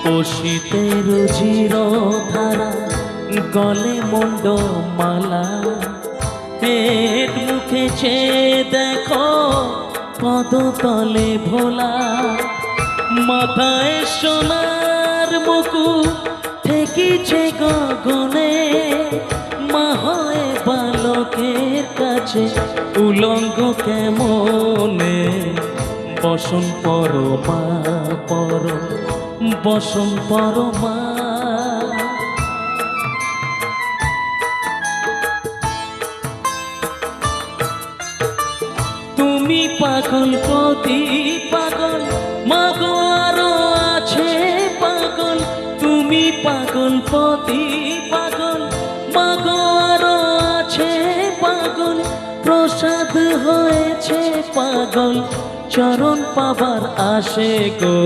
পশিতের চিরধারা গলে মুন্ড মালা, হেট মুখে চেয়ে দেখো পদতলে ভোলা, মাথায় সোনার মুকুট ঠেকিছে গগনে, মা হয় বালকের কাছে উলঙ্গ কেমনে। বসন পর মা পর, বসন পর মা। তুমি পাগল প্রতি পাগল, মাগো আরো আছে পাগল। তুমি পাগল প্রতি পাগল, মাগো আরো আছে পাগল। প্রসাদ হয়েছে পাগল, চরণ পাবার আসে গো।